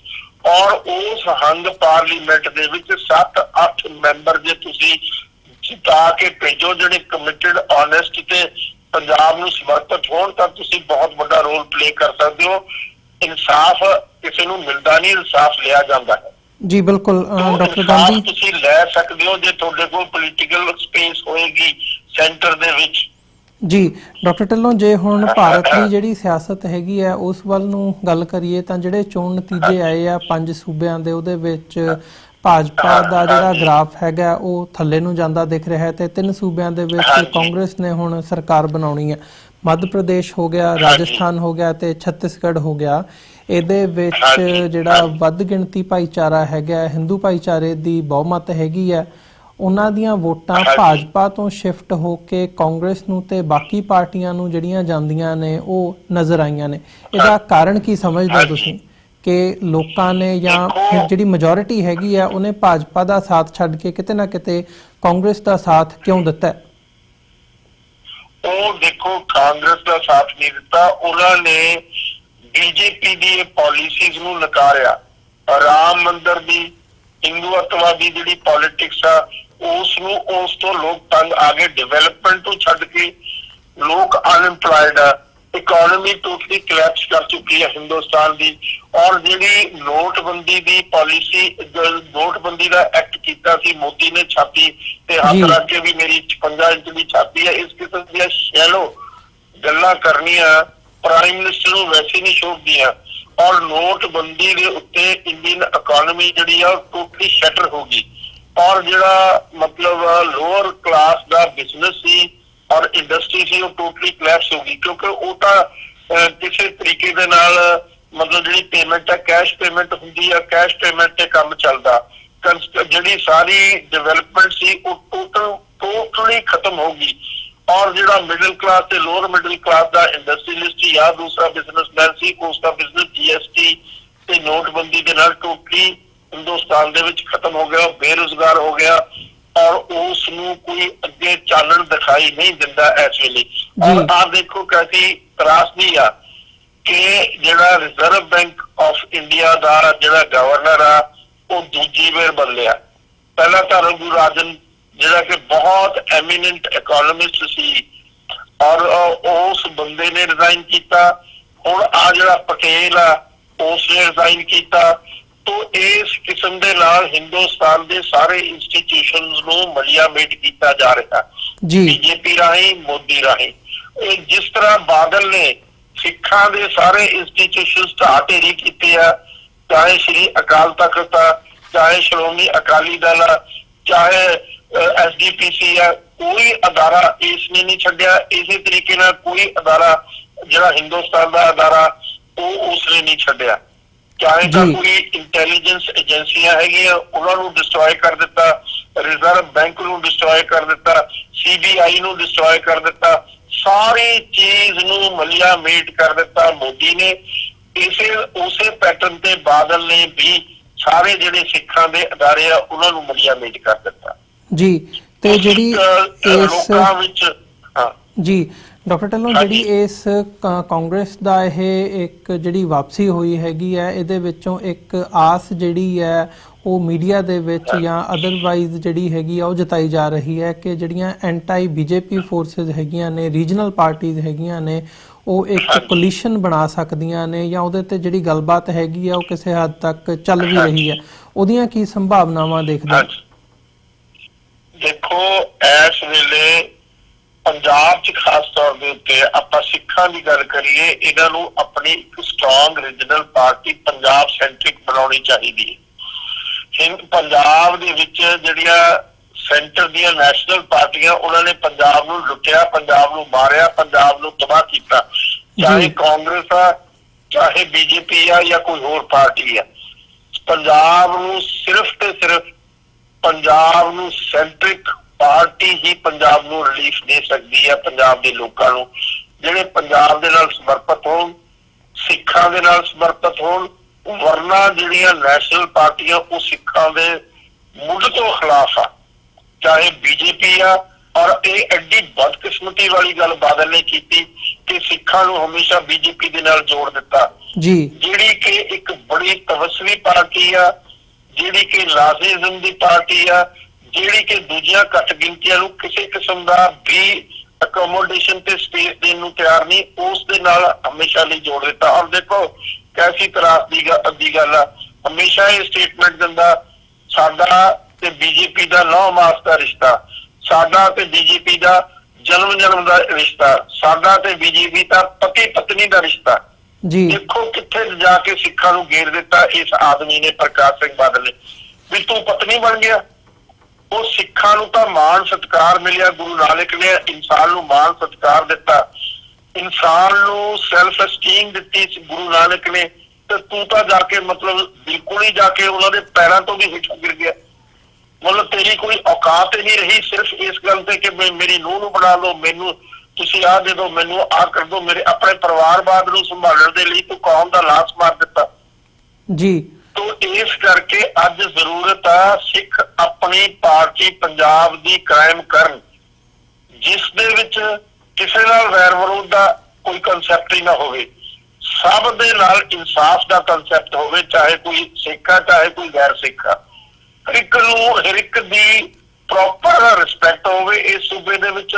ਔਰ ਉਸ ਹੰਗ ਪਾਰਲੀਮੈਂਟ ਦੇ ਵਿੱਚ 7-8 ਮੈਂਬਰ ਜੇ ਤੁਸੀਂ ਜਿਤਾ ਕੇ ਭੇਜੋ, ਜਿਹੜੇ ਕਮਿਟਡ, ਆਨੈਸਟ ਤੇ ਪੰਜਾਬ ਨੂੰ ਸਮਰਪਿਤ ਹੋਣ, ਤਾਂ ਤੁਸੀਂ ਬਹੁਤ ਵੱਡਾ ਰੋਲ ਪਲੇ ਕਰ ਸਕਦੇ ਹੋ। ਇਨਸਾਫ ਕਿਸੇ ਨੂੰ ਮਿਲਦਾ ਨਹੀਂ, ਇਨਸਾਫ ਲਿਆ ਜਾਂਦਾ ਹੈ ਜੀ। ਬਿਲਕੁਲ ਡਾਕਟਰ ਗਾਂਧੀ, ਤੁਸੀਂ ਲੈ ਸਕਦੇ ਹੋ ਜੇ ਤੁਹਾਡੇ ਕੋਲ ਪੋਲੀਟੀਕਲ ਸਪੇਸ ਹੋਏਗੀ ਸੈਂਟਰ ਦੇ ਵਿੱਚ ਜੀ। ਡਾਕਟਰ ਢਿੱਲੋਂ, ਜੇ ਹੁਣ ਭਾਰਤ ਦੀ ਜਿਹੜੀ ਸਿਆਸਤ ਹੈਗੀ ਹੈ ਉਸ ਵੱਲ ਨੂੰ ਗੱਲ ਕਰੀਏ, ਤਾਂ ਜਿਹੜੇ ਚੋਣ ਨਤੀਜੇ ਆਏ ਆ 5 ਸੂਬਿਆਂ ਦੇ, ਉਹਦੇ ਵਿੱਚ ਭਾਜਪਾ ਦਾ ਜਿਹੜਾ ਗ੍ਰਾਫ ਹੈਗਾ ਉਹ ਥੱਲੇ ਨੂੰ ਜਾਂਦਾ ਦਿਖ ਰਿਹਾ ਹੈ, ਤੇ 3 ਸੂਬਿਆਂ ਦੇ ਵਿੱਚ ਕਾਂਗਰਸ ਨੇ ਹੁਣ ਸਰਕਾਰ ਬਣਾਉਣੀ ਹੈ। ਮੱਧ ਪ੍ਰਦੇਸ਼ ਹੋ ਗਿਆ, ਰਾਜਸਥਾਨ ਹੋ ਗਿਆ ਤੇ ਛੱਤੀਸਗੜ੍ਹ ਹੋ ਗਿਆ। ਇਹਦੇ ਵਿੱਚ ਜਿਹੜਾ ਵੱਧ ਗਿਣਤੀ ਭਾਈਚਾਰਾ ਹੈਗਾ, ਹਿੰਦੂ ਭਾਈਚਾਰੇ ਦੀ ਬਹੁਮਤ ਹੈਗੀ ਹੈ, ਉਹਨਾਂ ਦੀਆਂ ਵੋਟਾਂ ਭਾਜਪਾ ਤੋਂ ਸ਼ਿਫਟ ਹੋ ਕੇ ਕਾਂਗਰਸ ਨੂੰ ਤੇ ਬਾਕੀ ਪਾਰਟੀਆਂ ਨੂੰ ਜਿਹੜੀਆਂ ਜਾਂਦੀਆਂ ਨੇ ਉਹ ਨਜ਼ਰ ਆਈਆਂ ਨੇ। ਇਹਦਾ ਕਾਰਨ ਕੀ ਸਮਝਦੇ ਤੁਸੀਂ ਕਿ ਲੋਕਾਂ ਨੇ ਜਾਂ ਜਿਹੜੀ ਮੈਜੋਰਿਟੀ ਹੈਗੀ ਆ ਉਹਨੇ ਭਾਜਪਾ ਦਾ ਸਾਥ ਛੱਡ ਕੇ ਕਿਤੇ ਨਾ ਕਿਤੇ ਕਾਂਗਰਸ ਦਾ ਸਾਥ ਕਿਉਂ ਦਿੱਤਾ? ਉਹ ਦੇਖੋ, ਕਾਂਗਰਸ ਦਾ ਸਾਥ ਨਹੀਂ ਦਿੱਤਾ, ਉਹਨਾਂ ਨੇ ਬੀਜੇਪੀ ਦੀ ਪਾਲਿਸੀਜ਼ ਨੂੰ ਨਕਾਰਿਆ। ਰਾਮ ਮੰਦਿਰ ਦੀ ਹਿੰਦੂਤਵਾਦੀ ਜਿਹੜੀ ਪੋਲਿਟਿਕਸ ਆ, ਉਸ ਤੋਂ ਲੋਕ ਤੰਗ ਆ ਗਏ। ਡਿਵੈਲਪਮੈਂਟ ਤੋਂ ਛੱਡ ਕੇ ਲੋਕ ਅਨਇੰਪਲਾਇਡ ਆ, ਇਕਨੋਮੀ ਟੋਟਲੀ ਕਲੈਪਸ ਕਰ ਚੁੱਕੀ ਹੈ ਹਿੰਦੁਸਤਾਨ ਦੀ। ਔਰ ਜਿਹੜੀ ਨੋਟਬੰਦੀ ਦੀ ਪਾਲਿਸੀ, ਨੋਟਬੰਦੀ ਦਾ ਐਕਟ ਕੀਤਾ ਸੀ ਮੋਦੀ ਨੇ, ਛਾਤੀ ਤੇ ਹੱਥ ਰੱਖ ਕੇ ਵੀ ਮੇਰੀ 56 ਇੰਚ ਦੀ ਛਾਤੀ ਹੈ, ਇਸ ਕਿਸਮ ਦੀਆਂ ਸ਼ੈਲੋ ਗੱਲਾਂ ਕਰਨੀਆਂ ਪ੍ਰਾਈਮ ਮਿਨਿਸਟਰ ਨੂੰ ਵੈਸੇ ਨਹੀਂ ਸ਼ੋਭਦੀਆਂ। ਔਰ ਨੋਟਬੰਦੀ ਦੇ ਉੱਤੇ ਇੰਡੀਅਨ ਇਕਨੋਮੀ ਜਿਹੜੀ ਆ ਟੋਟਲੀ ਸ਼ਟਰ ਹੋ ਗਈ, ਔਰ ਜਿਹੜਾ ਮਤਲਬ ਲੋਅਰ ਕਲਾਸ ਦਾ ਬਿਜ਼ਨਸ ਸੀ ਔਰ ਇੰਡਸਟਰੀ ਸੀ, ਉਹ ਟੋਟਲੀ ਕਲੈਪਸ ਹੋ ਗਈ, ਕਿਉਂਕਿ ਉਹ ਤਾਂ ਕਿਸੇ ਤਰੀਕੇ ਦੇ ਨਾਲ ਮਤਲਬ ਜਿਹੜੀ ਪੇਮੈਂਟ ਹੈ, ਕੈਸ਼ ਪੇਮੈਂਟ ਹੁੰਦੀ ਆ, ਕੈਸ਼ ਪੇਮੈਂਟ ਤੇ ਕੰਮ ਚੱਲਦਾ। ਜਿਹੜੀ ਸਾਰੀ ਡਿਵੈਲਪਮੈਂਟ ਸੀ ਉਹ ਟੋਟਲੀ ਖਤਮ ਹੋ ਗਈ। ਔਰ ਜਿਹੜਾ ਮਿਡਲ ਕਲਾਸ ਤੇ ਲੋਅਰ ਮਿਡਲ ਕਲਾਸ ਦਾ ਇੰਡਸਟਰੀਲਿਸਟ ਜਾਂ ਦੂਸਰਾ ਬਿਜ਼ਨਸਮੈਨ ਸੀ, ਉਸ ਦਾ ਬਿਜ਼ਨਸ GST ਤੇ ਨੋਟਬੰਦੀ ਦੇ ਨਾਲ ਟੋਟਲੀ ਹਿੰਦੁਸਤਾਨ ਦੇ ਵਿੱਚ ਖਤਮ ਹੋ ਗਿਆ, ਬੇਰੁਜ਼ਗਾਰ ਹੋ ਗਿਆ ਔਰ ਉਸ ਨੂੰ ਕੋਈ ਅੱਗੇ ਚਾਨਣ ਦਿਖਾਈ ਨਹੀਂ ਦਿੰਦਾ ਇਸ ਵੇਲੇ। ਔਰ ਆਹ ਦੇਖੋ ਕੈਸੀ ਤਰਾਸਦੀ ਆ ਕਿ ਜਿਹੜਾ ਰਿਜ਼ਰਵ ਬੈਂਕ ਆਫ ਇੰਡੀਆ ਦਾ ਜਿਹੜਾ ਗਵਰਨਰ ਆ ਉਹ ਦੂਜੀ ਵਾਰ ਬਦਲਿਆ। ਪਹਿਲਾਂ ਤਾਂ ਰਘੁਰਾਜਨ ਜਿਹੜਾ ਕਿ ਬਹੁਤ ਐਮੀਨੈਂਟ ਇਕੋਨੋਮਿਸਟ ਸੀ ਔਰ ਉਸ ਬੰਦੇ ਨੇ ਰਿਜ਼ਾਈਨ ਕੀਤਾ। ਹੁਣ ਆ ਜਿਹੜਾ ਪਟੇਲ ਆ ਉਸ ਨੇ ਰਿਜ਼ਾਈਨ ਕੀਤਾ। ਤੋ ਇਸ ਕਿਸਮ ਦੇ ਨਾਲ ਹਿੰਦੁਸਤਾਨ ਦੇ ਸਾਰੇ ਇੰਸਟੀਟਿਊਸ਼ਨਸ ਨੂੰ ਮਲੀਆਮੇਟ ਕੀਤਾ ਜਾ ਰਿਹਾ BJP ਰਾਹੀਂ, ਮੋਦੀ ਰਾਹੀਂ। ਜਿਸ ਤਰ੍ਹਾਂ ਬਾਦਲ ਨੇ ਸਿੱਖਾਂ ਦੇ ਸਾਰੇ ਇੰਸਟੀਟਿਊਸ਼ਨਸ ਢਾਹ ਢੇਰੀ ਕੀਤੇ ਆ, ਚਾਹੇ ਸ਼੍ਰੀ ਅਕਾਲ ਤਖਤ ਆ, ਚਾਹੇ ਸ਼੍ਰੋਮਣੀ ਅਕਾਲੀ ਦਲ ਆ, ਚਾਹੇ SGPC ਆ, ਕੋਈ ਅਦਾਰਾ ਇਸ ਨੇ ਨਹੀਂ ਛੱਡਿਆ। ਇਸੇ ਤਰੀਕੇ ਨਾਲ ਕੋਈ ਅਦਾਰਾ ਜਿਹੜਾ ਹਿੰਦੁਸਤਾਨ ਦਾ ਅਦਾਰਾ ਉਹ ਉਸਨੇ ਨਹੀਂ ਛੱਡਿਆ। ਚਾਹੇ ਤਾਂ ਕੋਈ ਇੰਟੈਲੀਜੈਂਸ ਏਜੰਸੀਆਂ ਹੈਗੀਆਂ ਉਹਨਾਂ ਨੂੰ ਡਿਸਟਰੋਏ ਕਰ ਦਿੱਤਾ, ਰਿਜ਼ਰਵ ਬੈਂਕ ਨੂੰ ਡਿਸਟਰੋਏ ਕਰ ਦਿੱਤਾ, CBI ਨੂੰ ਡਿਸਟਰੋਏ ਕਰ ਦਿੱਤਾ, ਸਾਰੀ ਚੀਜ਼ ਨੂੰ ਮਲੀਆਮੇਟ ਕਰ ਦਿੱਤਾ ਮੋਦੀ ਨੇ। ਉਸੇ ਪੈਟਰਨ ਤੇ ਬਾਦਲ ਨੇ ਵੀ ਸਾਰੇ ਜਿਹੜੇ ਸਿੱਖਾਂ ਦੇ ਅਦਾਰੇ ਆ ਉਹਨਾਂ ਨੂੰ ਮਲੀਆਮੇਟ ਕਰ ਦਿੱਤਾ ਜੀ। ਤੇ ਜਿਹੜੀ ਲੋਕਾਂ ਵਿੱਚ ਜੀ ਡਾਕਟਰ ਢਿੱਲੋਂ ਜਿਹੜੀ ਇਸ ਕਾਂਗਰਸ ਦਾ ਇਹ ਇੱਕ ਜਿਹੜੀ ਵਾਪਸੀ ਹੋਈ ਹੈਗੀ ਹੈ, ਇਹਦੇ ਵਿੱਚੋਂ ਇੱਕ ਆਸ ਜਿਹੜੀ ਹੈ ਉਹ ਮੀਡੀਆ ਦੇ ਵਿੱਚ ਜਾਂ ਅਦਰਵਾਈਜ਼ ਜਿਹੜੀ ਹੈਗੀ ਆ ਉਹ ਜਤਾਈ ਜਾ ਰਹੀ ਹੈ ਕਿ ਜਿਹੜੀਆਂ ਐਂਟਾਈ BJP ਫੋਰਸਿਸ ਹੈਗੀਆਂ ਨੇ, ਰੀਜਨਲ ਪਾਰਟੀਆਂ ਹੈਗੀਆਂ ਨੇ, ਉਹ ਇੱਕ ਕੋਲੀਸ਼ਨ ਬਣਾ ਸਕਦੀਆਂ ਨੇ ਜਾਂ ਉਹਦੇ ਤੇ ਜਿਹੜੀ ਗੱਲਬਾਤ ਹੈਗੀ ਆ ਉਹ ਕਿਸੇ ਹੱਦ ਤੱਕ ਚੱਲ ਵੀ ਰਹੀ ਹੈ। ਉਹਦੀਆਂ ਕੀ ਸੰਭਾਵਨਾਵਾਂ ਦੇਖਦੇ? ਦੇਖੋ ਇਸ ਵੇਲੇ ਪੰਜਾਬ 'ਚ ਖਾਸ ਤੌਰ ਦੇ ਉੱਤੇ ਆਪਾਂ ਸਿੱਖਾਂ ਦੀ ਗੱਲ ਕਰੀਏ, ਇਹਨਾਂ ਨੂੰ ਆਪਣੀ ਇੱਕ strong regional party Punjab centric ਬਣਾਉਣੀ ਚਾਹੀਦੀ ਹੈ। ਪੰਜਾਬ ਦੇ ਵਿੱਚ ਜਿਹੜੀਆਂ ਸੈਂਟਰ ਦੀਆਂ ਨੈਸ਼ਨਲ ਪਾਰਟੀਆਂ ਉਹਨਾਂ ਨੇ ਪੰਜਾਬ ਨੂੰ ਲੁੱਟਿਆ, ਪੰਜਾਬ ਨੂੰ ਮਾਰਿਆ, ਪੰਜਾਬ ਨੂੰ ਤਬਾਹ ਕੀਤਾ। ਚਾਹੇ ਕਾਂਗਰਸ ਆ, ਚਾਹੇ BJP ਆ ਜਾਂ ਕੋਈ ਹੋਰ ਪਾਰਟੀ ਆ, ਪੰਜਾਬ ਨੂੰ ਸਿਰਫ ਤੇ ਸਿਰਫ ਪੰਜਾਬ ਨੂੰ ਸੈਂਟਰਿਕ ਪਾਰਟੀ ਹੀ ਪੰਜਾਬ ਨੂੰ ਰਿਲੀਫ ਦੇ ਸਕਦੀ ਹੈ। ਪੰਜਾਬ ਦੇ ਲੋਕਾਂ ਨੂੰ ਜਿਹੜੇ ਪੰਜਾਬ ਦੇ ਨਾਲ ਸਮਰਪਿਤ ਹੋਣ, ਸਿੱਖਾਂ ਦੇ ਨਾਲ ਸਮਰਪਿਤ ਹੋਣ, ਵਰਨਾ ਜਿਹੜੀਆਂ ਨੈਸ਼ਨਲ ਪਾਰਟੀਆਂ ਉਹ ਸਿੱਖਾਂ ਦੇ ਮੁੱਢ ਤੋਂ ਖਿਲਾਫ ਆ, ਚਾਹੇ BJP ਆ। ਔਰ ਇਹ ਐਡੀ ਬਦਕਿਸਮਤੀ ਵਾਲੀ ਗੱਲ ਬਾਦਲ ਨੇ ਕੀਤੀ ਕਿ ਸਿੱਖਾਂ ਨੂੰ ਹਮੇਸ਼ਾ BJP ਦੇ ਨਾਲ ਜੋੜ ਦਿੱਤਾ, ਜਿਹੜੀ ਕਿ ਇੱਕ ਬੜੀ ਤਵੱਸਵੀ ਪਾਰਟੀ ਆ, ਜਿਹੜੀ ਕਿ ਨਾਜ਼ੀਜ਼ਮ ਦੀ ਪਾਰਟੀ ਆ, ਜਿਹੜੀ ਕਿ ਦੂਜੀਆਂ ਘੱਟ ਗਿਣਤੀਆਂ ਨੂੰ ਕਿਸੇ ਕਿਸਮ ਦਾ ਵੀ ਅਕੋਮੋਡੇਸ਼ਨ ਤੇ ਸਪੇਸ ਦੇਣ ਨੂੰ ਤਿਆਰ ਨਹੀਂ, ਉਸ ਦੇ ਨਾਲ ਹਮੇਸ਼ਾ ਲਈ ਜੋੜ ਦਿੱਤਾ। ਔਰ ਦੇਖੋ ਕੈਸੀ ਤਰਾਸ ਦੀ ਗੱਲ ਆ, ਹਮੇਸ਼ਾ ਇਹ ਸਟੇਟਮੈਂਟ ਦਿੰਦਾ ਸਾਡਾ ਤੇ BJP ਦਾ ਨੌ ਮਾਸ ਦਾ ਰਿਸ਼ਤਾ, ਸਾਡਾ ਤੇ BJP ਦਾ ਜਨਮ ਦਾ ਰਿਸ਼ਤਾ, ਸਾਡਾ ਤੇ BJP ਦਾ ਪਤੀ ਪਤਨੀ ਦਾ ਰਿਸ਼ਤਾ। ਦੇਖੋ ਕਿੱਥੇ ਜਾ ਕੇ ਸਿੱਖਾਂ ਨੂੰ ਘੇਰ ਦਿੱਤਾ ਇਸ ਆਦਮੀ ਨੇ, ਪ੍ਰਕਾਸ਼ ਸਿੰਘ ਬਾਦਲ ਨੇ, ਵੀ ਤੂੰ ਪਤਨੀ ਬਣ ਗਿਆ। ਉਹ ਸਿੱਖਾਂ ਨੂੰ ਤਾਂ ਮਾਣ ਸਤਿਕਾਰ ਮਿਲਿਆ, ਗੁਰੂ ਨਾਨਕ ਨੇ ਇਨਸਾਨ ਨੂੰ ਮਾਣ ਸਤਿਕਾਰ ਦਿੱਤਾ, ਇਨਸਾਨ ਨੂੰ ਸੈਲਫ ਐਸਟੀਮ ਦਿੱਤੀ ਗੁਰੂ ਨਾਨਕ ਨੇ, ਤੇ ਤੂੰ ਤਾਂ ਜਾ ਕੇ ਮਤਲਬ ਬਿਲਕੁਲ ਹੀ ਜਾ ਕੇ ਉਹਨਾਂ ਦੇ ਪੈਰਾਂ ਤੋਂ ਵੀ ਹੇਠਾਂ ਗਿਰ ਗਿਆ। ਮਤਲਬ ਤੇਰੀ ਕੋਈ ਔਕਾਤ ਹੀ ਨਹੀਂ ਰਹੀ ਸਿਰਫ ਇਸ ਗੱਲ ਤੇ ਕਿ ਮੇਰੀ ਨੂੰਹ ਨੂੰ ਬਣਾ ਲਓ, ਮੈਨੂੰ ਤੁਸੀਂ ਆਹ ਦੇ ਦਿਓ, ਮੈਨੂੰ ਆਹ ਕਰ ਦਿਓ, ਮੇਰੇ ਆਪਣੇ ਪਰਿਵਾਰਵਾਦ ਨੂੰ ਸੰਭਾਲਣ ਦੇ ਲਈ ਤੂੰ ਕੌਮ ਦਾ ਲਾਸ਼ ਮਾਰ ਦਿੱਤਾ ਜੀ। ਤੋ ਇਸ ਕਰਕੇ ਅੱਜ ਜ਼ਰੂਰਤ ਆ ਸਿੱਖ ਆਪਣੀ ਪਾਰਟੀ ਪੰਜਾਬ ਦੀ ਕਾਇਮ ਕਰਨ, ਜਿਸ ਦੇ ਵਿੱਚ ਕਿਸੇ ਨਾਲ ਵੈਰ ਵਿਰੋਧ ਦਾ ਕੋਈ ਕਨਸੈਪਟ ਹੀ ਨਾ ਹੋਵੇ, ਸਭ ਦੇ ਨਾਲ ਇਨਸਾਫ ਦਾ ਕਨਸੈਪਟ ਹੋਵੇ, ਚਾਹੇ ਕੋਈ ਸਿੱਖ ਆ ਚਾਹੇ ਕੋਈ ਗੈਰ ਸਿੱਖ ਆ, ਹਰ ਇੱਕ ਦੀ ਪ੍ਰੋਪਰ ਰਿਸਪੈਕਟ ਹੋਵੇ ਇਸ ਸੂਬੇ ਦੇ ਵਿੱਚ,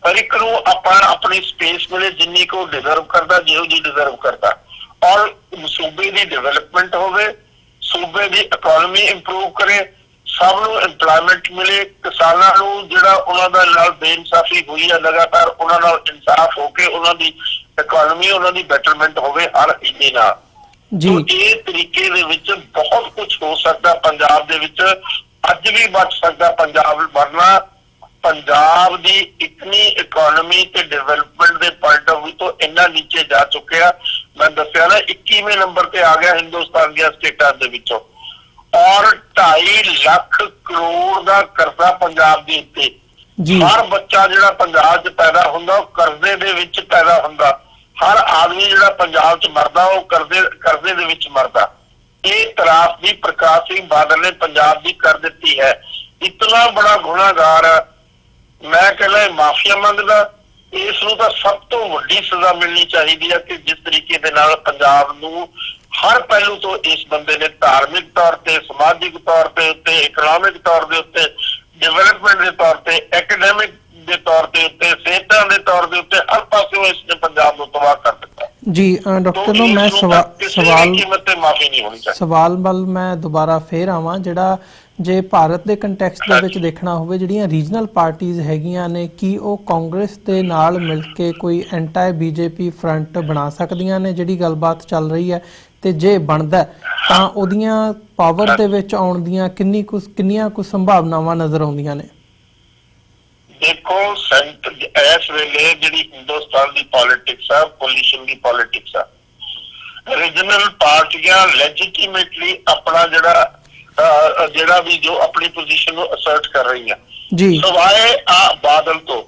ਹਰ ਇੱਕ ਨੂੰ ਆਪਣੀ ਸਪੇਸ ਮਿਲੇ ਜਿੰਨੀ ਕੋ ਡਿਜ਼ਰਵ ਕਰਦਾ, ਜਿਹੋ ਜੀ ਡਿਜ਼ਰਵ ਕਰਦਾ, ਔਰ ਸੂਬੇ ਦੀ ਡਿਵੈਲਪਮੈਂਟ ਹੋਵੇ, ਸੂਬੇ ਦੀ ਇਕਨੋਮੀ ਇੰਪਰੂਵ ਕਰੇ, ਸਭ ਨੂੰ ਇੰਪਲਾਇਮੈਂਟ ਮਿਲੇ, ਕਿਸਾਨਾਂ ਨੂੰ ਜਿਹੜਾ ਉਹਨਾਂ ਦਾ ਨਾਲ ਬੇਇਨਸਾਫੀ ਹੋਈ ਹੈ ਲਗਾਤਾਰ ਉਹਨਾਂ ਨਾਲ ਇਨਸਾਫ ਹੋ ਕੇ ਉਹਨਾਂ ਦੀ ਇਕਨੋਮੀ, ਉਹਨਾਂ ਦੀ ਬੈਟਰਮੈਂਟ ਹੋਵੇ ਹਰ ਇੰਨੇ ਨਾਲ। ਇਹ ਤਰੀਕੇ ਦੇ ਵਿੱਚ ਬਹੁਤ ਕੁਝ ਹੋ ਸਕਦਾ ਪੰਜਾਬ ਦੇ ਵਿੱਚ, ਅੱਜ ਵੀ ਬਚ ਸਕਦਾ ਪੰਜਾਬ, ਵਰਨਾ ਪੰਜਾਬ ਦੀ ਇਤਨੀ ਇਕਨੋਮੀ ਤੇ ਡਿਵੈਲਪਮੈਂਟ ਦੇ ਪੁਆਇੰਟ ਆਫ ਵਿਊ ਤੋਂ ਇੰਨਾ ਨੀਚੇ ਜਾ ਚੁੱਕਿਆ। ਮੈਂ ਦੱਸਿਆ ਨਾ 21ਵੇਂ ਨੰਬਰ ਤੇ ਆ ਗਿਆ ਹਿੰਦੁਸਤਾਨ ਦੀਆਂ ਸਟੇਟਾਂ ਦੇ ਵਿੱਚੋਂ, ਔਰ 2.5 ਲੱਖ ਕਰੋੜ ਦਾ ਕਰਜ਼ਾ ਪੰਜਾਬ ਦੇ ਉੱਤੇ। ਹਰ ਬੱਚਾ ਜਿਹੜਾ ਪੰਜਾਬ 'ਚ ਪੈਦਾ ਹੁੰਦਾ ਉਹ ਕਰਜ਼ੇ ਦੇ ਵਿੱਚ ਪੈਦਾ ਹੁੰਦਾ। ਹਰ ਆਦਮੀ ਜਿਹੜਾ ਪੰਜਾਬ 'ਚ ਮਰਦਾ ਉਹ ਕਰਜ਼ੇ ਦੇ ਵਿੱਚ ਮਰਦਾ। ਇਹ ਤਰਾਸਦੀ ਪ੍ਰਕਾਸ਼ ਸਿੰਘ ਬਾਦਲ ਨੇ ਪੰਜਾਬ ਦੀ ਕਰ ਦਿੱਤੀ ਹੈ। ਇਤਨਾ ਬੜਾ ਗੁਨਾਹਗਾਰ ਮੈਂ ਕਹਿੰਦਾ ਮਾਫੀਆ ਮੰਗਦਾ। ਇਸ ਨੂੰ ਤਾਂ ਸਭ ਤੋਂ ਵੱਡੀ ਸਜ਼ਾ ਮਿਲਣੀ ਚਾਹੀਦੀ ਹੈ ਕਿ ਜਿਸ ਤਰੀਕੇ ਦੇ ਨਾਲ ਪੰਜਾਬ ਨੂੰ ਹਰ ਪਹਿਲੂ ਤੋਂ ਇਸ ਬੰਦੇ ਨੇ ਧਾਰਮਿਕ ਤੌਰ ਤੇ, ਸਮਾਜਿਕ ਤੌਰ ਤੇ ਉੱਤੇ, ਇਕਨੋਮਿਕ ਤੌਰ ਦੇ ਉੱਤੇ, ਡਿਵੈਲਪਮੈਂਟ ਦੇ ਤੌਰ ਤੇ, ਐਕੈਡੈਮਿਕ ਦੇ ਤੌਰ ਦੇ ਉੱਤੇ, ਸਿਹਤਾਂ ਦੇ ਤੌਰ ਦੇ ਉੱਤੇ ਹਰ ਪਾਸਿਓਂ ਇਸ ਨੇ ਪੰਜਾਬ ਨੂੰ ਤਬਾਹ ਕਰ ਦਿੱਤਾ। ਜੀ ਡਾਕਟਰ ਨੂੰ ਮੈਂ ਸਵਾਲ ਵੱਲ ਮੈਂ ਦੁਬਾਰਾ ਫੇਰ ਆਵਾਂ। ਜਿਹੜਾ ਜੇ ਭਾਰਤ ਦੇ ਕੰਟੈਕਸਟ ਦੇ ਵਿੱਚ ਦੇਖਣਾ ਹੋਵੇ, ਜਿਹੜੀਆਂ ਰੀਜਨਲ ਪਾਰਟੀਆਂ ਹੈਗੀਆਂ ਨੇ, ਕੀ ਉਹ ਕਾਂਗਰਸ ਦੇ ਨਾਲ ਮਿਲ ਕੇ ਕੋਈ ਐਂਟੀ ਬੀਜੇਪੀ ਫਰੰਟ ਬਣਾ ਸਕਦੀਆਂ ਨੇ? ਜਿਹੜੀ ਗੱਲਬਾਤ ਚੱਲ ਰਹੀ ਹੈ ਤੇ ਜੇ ਬਣਦਾ ਤਾਂ ਉਹਦੀਆਂ ਪਾਵਰ ਦੇ ਵਿੱਚ ਆਉਣ ਦੀਆਂ ਕਿੰਨੀਆਂ ਕੁ ਸੰਭਾਵਨਾਵਾਂ ਨਜ਼ਰ ਆਉਂਦੀਆਂ ਨੇ? ਦੇਖੋ ਇਸ ਵੇਲੇ ਜਿਹੜੀ ਹਿੰਦੁਸਤਾਨ ਦੀ ਪੋਲਿਟਿਕਸ ਆ, ਪੋਲੀਸ਼ਨ ਦੀ ਪੋਲਿਟਿਕਸ ਆ, ਰੀਜਨਲ ਪਾਰਟੀਆਂ ਲੈਜੀਟੀਮੇਟਲੀ ਆਪਣਾ ਜਿਹੜਾ ਵੀ ਜੋ ਆਪਣੀ ਪੋਜੀਸ਼ਨ ਨੂੰ ਅਸਰਟ ਕਰ ਰਹੀਆਂ ਸਵਾਏ ਬਾਦਲ ਤੋਂ।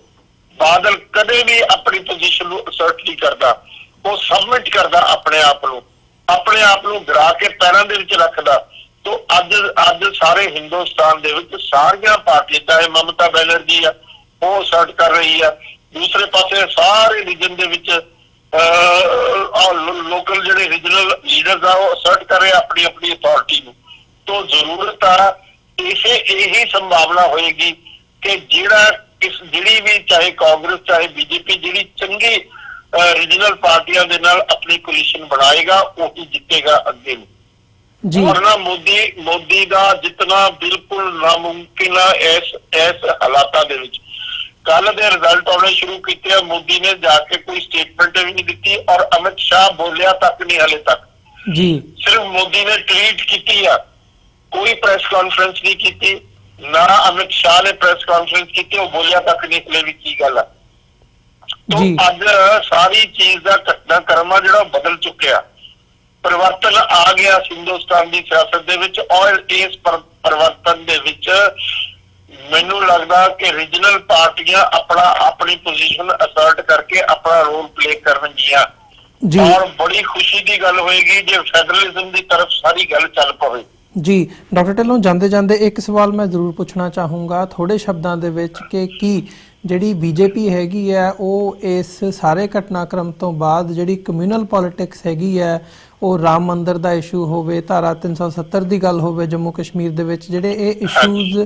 ਬਾਦਲ ਕਦੇ ਵੀ ਆਪਣੀ ਪੋਜੀਸ਼ਨ ਨੂੰ ਅਸਰਟ ਨਹੀਂ ਕਰਦਾ। ਉਹ ਸਬਮਿਟ ਕਰਦਾ ਆਪਣੇ ਆਪ ਨੂੰ ਗਿਰਾ ਕੇ ਪੈਰਾਂ ਦੇ ਵਿੱਚ ਰੱਖਦਾ। ਤੋਂ ਅੱਜ ਸਾਰੇ ਹਿੰਦੁਸਤਾਨ ਦੇ ਵਿੱਚ ਸਾਰੀਆਂ ਪਾਰਟੀਆਂ, ਚਾਹੇ ਮਮਤਾ ਬੈਨਰਜੀ ਆ ਉਹ ਅਸਰਟ ਕਰ ਰਹੀ ਆ, ਦੂਸਰੇ ਪਾਸੇ ਸਾਰੇ ਰੀਜਨ ਦੇ ਵਿੱਚ ਲੋਕਲ ਜਿਹੜੇ ਰੀਜਨਲ ਲੀਡਰਸ ਆ ਉਹ ਅਸਰਟ ਕਰ ਰਹੇ ਆਪਣੀ ਅਥਾਰਟੀ ਨੂੰ। ਤੋਂ ਜ਼ਰੂਰਤ ਆ ਇਹੀ ਸੰਭਾਵਨਾ ਹੋਏਗੀ ਕਿ ਜਿਹੜੀ ਵੀ ਚਾਹੇ ਕਾਂਗਰਸ ਚਾਹੇ ਬੀਜੇਪੀ ਜਿਹੜੀ ਚੰਗੀ ਰੀਜਨਲ ਪਾਰਟੀਆਂ ਦੇ ਨਾਲ ਆਪਣੀ ਕੋਲੀਸ਼ਨ ਬਣਾਏਗਾ ਉਹੀ ਜਿੱਤੇਗਾ ਅੱਗੇ ਨੂੰ। ਵਰਨਾ ਮੋਦੀ ਦਾ ਜਿੱਤਣਾ ਬਿਲਕੁਲ ਨਾਮੁਮਕਿਨ ਆ ਇਸ ਹਾਲਾਤਾਂ ਦੇ ਵਿੱਚ। ਕੱਲ ਦੇ ਰਿਜ਼ਲਟ ਆਉਣੇ ਸ਼ੁਰੂ ਕੀਤੇ ਆ, ਮੋਦੀ ਨੇ ਜਾ ਕੇ ਕੋਈ ਸਟੇਟਮੈਂਟ ਵੀ ਨਹੀਂ ਦਿੱਤੀ ਔਰ ਅਮਿਤ ਸ਼ਾਹ ਬੋਲਿਆ ਤੱਕ ਨਹੀਂ ਹਲੇ ਤੱਕ। ਸਿਰਫ ਮੋਦੀ ਨੇ ਟਵੀਟ ਕੀਤੀ ਆ, ਕੋਈ ਪ੍ਰੈਸ ਕਾਨਫਰੰਸ ਨਹੀਂ ਕੀਤੀ। ਨਾ ਅਮਿਤ ਸ਼ਾਹ ਨੇ ਪ੍ਰੈਸ ਕਾਨਫਰੰਸ ਕੀਤੀ, ਉਹ ਬੋਲਿਆ ਤੱਕ ਨਹੀਂ ਹਲੇ ਵੀ ਕੀ ਗੱਲ ਆ। ਅੱਜ ਸਾਰੀ ਚੀਜ਼ ਦਾ ਘਟਨਾਕ੍ਰਮ ਜਿਹੜਾ ਬਦਲ ਚੁੱਕਿਆ, ਪਰਿਵਰਤਨ ਆ ਗਿਆ ਹਿੰਦੁਸਤਾਨ ਦੀ ਸਿਆਸਤ ਦੇ ਵਿੱਚ। ਔਰ ਇਸ ਪਰਿਵਰਤਨ ਦੇ ਵਿੱਚ ਮੈਨੂੰ ਲੱਗਦਾ ਕਿ ਰੀਜਨਲ ਪਾਰਟੀਆਂ ਆਪਣੀ ਪੋਜੀਸ਼ਨ ਅਸਰਟ ਕਰਕੇ ਆਪਣਾ ਰੋਲ ਪਲੇ ਕਰਨਗੀਆਂ। ਔਰ ਬੜੀ ਖੁਸ਼ੀ ਦੀ ਗੱਲ ਹੋਏਗੀ ਜੇ ਫੈਡਰਲਿਜ਼ਮ ਦੀ ਤਰਫ ਸਾਰੀ ਗੱਲ ਚੱਲ ਪਵੇ। ਜੀ ਡਾਕਟਰ ਢਿੱਲੋਂ, ਜਾਂਦੇ ਇੱਕ ਸਵਾਲ ਮੈਂ ਜ਼ਰੂਰ ਪੁੱਛਣਾ ਚਾਹੂੰਗਾ ਥੋੜੇ ਸ਼ਬਦਾਂ ਦੇ ਵਿੱਚ ਕਿ ਕੀ ਜਿਹੜੀ ਬੀਜੇਪੀ ਹੈਗੀ ਹੈ ਉਹ ਇਸ ਸਾਰੇ ਘਟਨਾਕ੍ਰਮ ਤੋਂ ਬਾਅਦ ਜਿਹੜੀ ਕਮਿਊਨਲ ਪੋਲਿਟਿਕਸ ਹੈਗੀ ਹੈ, ਉਹ ਰਾਮ ਮੰਦਿਰ ਦਾ ਇਸ਼ੂ ਹੋਵੇ, ਧਾਰਾ 370 ਦੀ ਗੱਲ ਹੋਵੇ ਜੰਮੂ ਕਸ਼ਮੀਰ ਦੇ ਵਿੱਚ, ਜਿਹੜੇ ਇਹ ਇਸ਼ੂਜ਼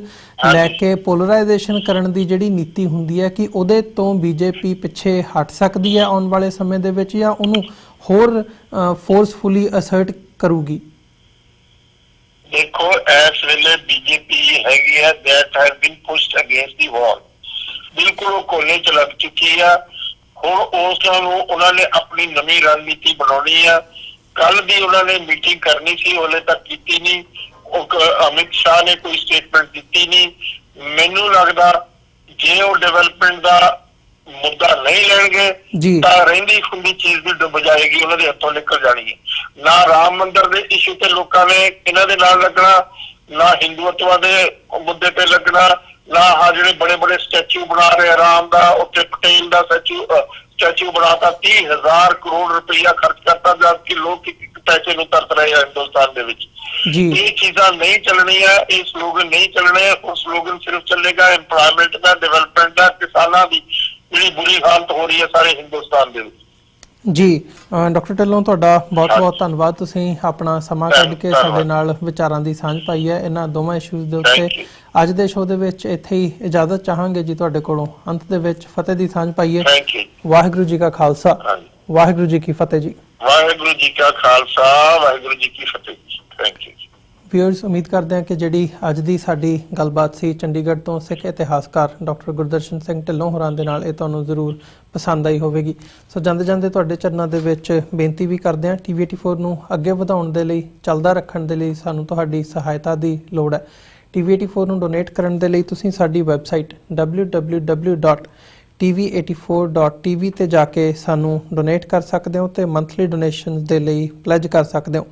ਲੈ ਕੇ ਪੋਲਰਾਈਜੇਸ਼ਨ ਕਰਨ ਦੀ ਜਿਹੜੀ ਨੀਤੀ ਹੁੰਦੀ ਹੈ, ਕਿ ਉਹਦੇ ਤੋਂ ਬੀਜੇਪੀ ਪਿੱਛੇ ਹਟ ਸਕਦੀ ਹੈ ਆਉਣ ਵਾਲੇ ਸਮੇਂ ਦੇ ਵਿੱਚ ਜਾਂ ਉਹਨੂੰ ਹੋਰ ਫੋਰਸਫੁਲੀ ਅਸਰਟ ਕਰੂਗੀ? ਦੇਖੋ ਇਸ ਵੇਲੇ ਬੀਜੇਪੀ ਹੈਗੀ ਹੈ that has been pushed against the wall, ਬਿਲਕੁਲ ਉਹ ਕੋਨੇ ਚ ਲੱਗ ਚੁੱਕੀ ਆ। ਹੁਣ ਨੂੰ ਉਹਨਾਂ ਨੇ ਆਪਣੀ ਨਵੀਂ ਰਣਨੀਤੀ ਬਣਾਉਣੀ ਆ। ਕੱਲ ਦੀ ਉਹਨਾਂ ਨੇ ਮੀਟਿੰਗ ਕਰਨੀ ਸੀ, ਹਲੇ ਤੱਕ ਕੀਤੀ ਨਹੀਂ। ਅਮਿਤ ਸ਼ਾਹ ਨੇ ਕੋਈ ਸਟੇਟਮੈਂਟ ਦਿੱਤੀ ਨਹੀਂ। ਮੈਨੂੰ ਲੱਗਦਾ ਜੇ ਉਹ ਡਿਵੈਲਪਮੈਂਟ ਦਾ ਮੁੱਦਾ ਨਹੀਂ ਲੈਣਗੇ ਤਾਂ ਰਹਿੰਦੀ ਖੁੰਦੀ ਚੀਜ਼ ਵੀ ਡੁੱਬ ਜਾਏਗੀ, ਉਹਨਾਂ ਦੇ ਹੱਥੋਂ ਨਿਕਲ ਜਾਣੀ ਹੈ। ਨਾ ਰਾਮ ਮੰਦਿਰ ਦੇ ਇਸ਼ੂ ਤੇ ਲੋਕਾਂ ਨੇ ਇਹਨਾਂ ਦੇ ਨਾਲ ਲੱਗਣਾ, ਨਾ ਹਿੰਦੂਤਵ ਦੇ ਮੁੱਦੇ ਤੇ ਲੱਗਣਾ, ਨਾ ਜਿਹੜੇ ਬੜੇ ਸਟੈਚੂ ਬਣਾ ਰਹੇ ਰਾਮ ਦਾ, ਉੱਥੇ ਪਟੇਲ ਦਾ ਸਟੈਚੂ ਬਣਾਤਾ, 30,000 ਕਰੋੜ ਰੁਪਇਆ ਖਰਚ ਕਰਤਾ, ਜਦਕਿ ਲੋਕ ਇੱਕ ਪੈਸੇ ਨੂੰ ਤਰਸ ਰਹੇ ਆ ਹਿੰਦੁਸਤਾਨ ਦੇ ਵਿੱਚ। ਇਹ ਚੀਜ਼ਾਂ ਨਹੀਂ ਚੱਲਣੀਆਂ, ਇਹ ਸਲੋਗਨ ਨਹੀਂ ਚੱਲਣੇ। ਉਹ ਸਲੋਗਨ ਸਿਰਫ ਚੱਲੇਗਾ ਇੰਪਲਾਇਮੈਂਟ ਦਾ, ਡਿਵੈਲਪਮੈਂਟ ਦਾ, ਕਿਸਾਨਾਂ ਦੀ ਜਿਹੜੀ ਬੁਰੀ ਹਾਲਤ ਹੋ ਰਹੀ ਹੈ ਸਾਰੇ ਹਿੰਦੁਸਤਾਨ ਦੇ ਵਿੱਚ। ਜੀ ਡਾਕਟਰ ਢਿੱਲੋਂ, ਤੁਹਾਡਾ ਬਹੁਤ ਧੰਨਵਾਦ। ਤੁਸੀਂ ਆਪਣਾ ਸਮਾਂ ਕੱਢ ਕੇ ਸਾਡੇ ਨਾਲ ਵਿਚਾਰਾਂ ਦੀ ਸਾਂਝ ਪਾਈ ਹੈ ਇਹਨਾਂ ਦੋਵਾਂ ਇਸ਼ੂਜ਼ ਦੇ ਉੱਤੇ। ਅੱਜ ਦੇ ਸ਼ੋਅ ਦੇ ਵਿੱਚ ਇੱਥੇ ਹੀ ਇਜਾਜ਼ਤ ਚਾਹਾਂਗੇ ਜੀ ਤੁਹਾਡੇ ਕੋਲੋਂ। ਅੰਤ ਦੇ ਵਿੱਚ ਫਤਿਹ ਦੀ ਸਾਂਝ ਪਾਈਏ। ਵਾਹਿਗੁਰੂ ਜੀ ਕਾ ਖਾਲਸਾ, ਵਾਹਿਗੁਰੂ ਜੀ ਕੀ ਫਤਿਹ ਜੀ। ਵਾਹਿਗੁਰੂ ਜੀ ਕਾ ਖਾਲਸਾ, ਵਾਹਿਗੁਰੂ ਜੀ ਕੀ ਫਤਿਹ। Thank you. ਵਿਊਅਰਸ, ਉਮੀਦ ਕਰਦੇ ਹਾਂ ਕਿ ਜਿਹੜੀ ਅੱਜ ਦੀ ਸਾਡੀ ਗੱਲਬਾਤ ਸੀ ਚੰਡੀਗੜ੍ਹ ਤੋਂ ਸਿੱਖ ਇਤਿਹਾਸਕਾਰ ਡਾਕਟਰ ਗੁਰਦਰਸ਼ਨ ਸਿੰਘ ਢਿੱਲੋਂ ਹੋਰਾਂ ਦੇ ਨਾਲ, ਇਹ ਤੁਹਾਨੂੰ ਜ਼ਰੂਰ ਪਸੰਦ ਆਈ ਹੋਵੇਗੀ। ਸੋ ਜਾਂਦੇ ਤੁਹਾਡੇ ਚਰਨਾਂ ਦੇ ਵਿੱਚ ਬੇਨਤੀ ਵੀ ਕਰਦੇ ਹਾਂ, TV 84 ਨੂੰ ਅੱਗੇ ਵਧਾਉਣ ਦੇ ਲਈ, ਚੱਲਦਾ ਰੱਖਣ ਦੇ ਲਈ ਸਾਨੂੰ ਤੁਹਾਡੀ ਸਹਾਇਤਾ ਦੀ ਲੋੜ ਹੈ। TV 84 ਨੂੰ ਡੋਨੇਟ ਕਰਨ ਦੇ ਲਈ ਤੁਸੀਂ ਸਾਡੀ ਵੈਬਸਾਈਟ www.tv84.tv ਤੇ ਜਾ ਕੇ ਸਾਨੂੰ ਡੋਨੇਟ ਕਰ ਸਕਦੇ ਹੋ ਤੇ ਮੰਥਲੀ ਡੋਨੇਸ਼ਨਸ ਦੇ ਲਈ ਪਲੈਜ ਕਰ ਸਕਦੇ ਹੋ।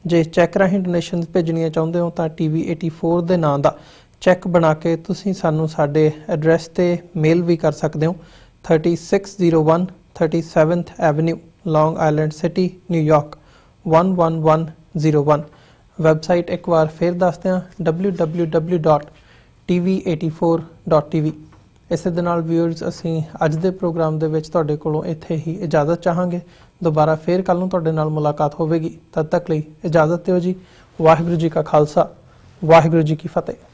ਜੇ ਚੈੱਕ ਰਾਹੀਂ ਡੋਨੇਸ਼ਨ ਭੇਜਣੀਆਂ ਚਾਹੁੰਦੇ ਹੋ ਤਾਂ TV84 ਦੇ ਨਾਂ ਦਾ ਚੈੱਕ ਬਣਾ ਕੇ ਤੁਸੀਂ ਸਾਨੂੰ ਸਾਡੇ ਐਡਰੈਸ ਤੇ ਮੇਲ ਵੀ ਕਰ ਸਕਦੇ ਹੋ 3601 37th ਐਵਨਿਊ ਲੌਂਗ ਆਈਲੈਂਡ ਸਿਟੀ ਨਿਊਯਾਰਕ 11101 ਵੈਬਸਾਈਟ ਇੱਕ ਵਾਰ ਫਿਰ ਦੱਸਦੇ ਹਾਂ www.tv84.tv। ਇਸੇ ਦੇ ਨਾਲ ਵਿਊਅਰਸ ਅਸੀਂ ਅੱਜ ਦੇ ਪ੍ਰੋਗਰਾਮ ਦੇ ਵਿੱਚ ਤੁਹਾਡੇ ਕੋਲੋਂ ਇੱਥੇ ਹੀ ਇਜਾਜ਼ਤ ਚਾਹਾਂਗੇ। ਦੁਬਾਰਾ ਫੇਰ ਕੱਲ ਨੂੰ ਤੁਹਾਡੇ ਨਾਲ ਮੁਲਾਕਾਤ ਹੋਵੇਗੀ। ਤਦ ਤੱਕ ਲਈ ਇਜਾਜ਼ਤ ਦਿਓ ਜੀ। ਵਾਹਿਗੁਰੂ ਜੀ ਕਾ ਖਾਲਸਾ, ਵਾਹਿਗੁਰੂ ਜੀ ਕੀ ਫਤਿਹ।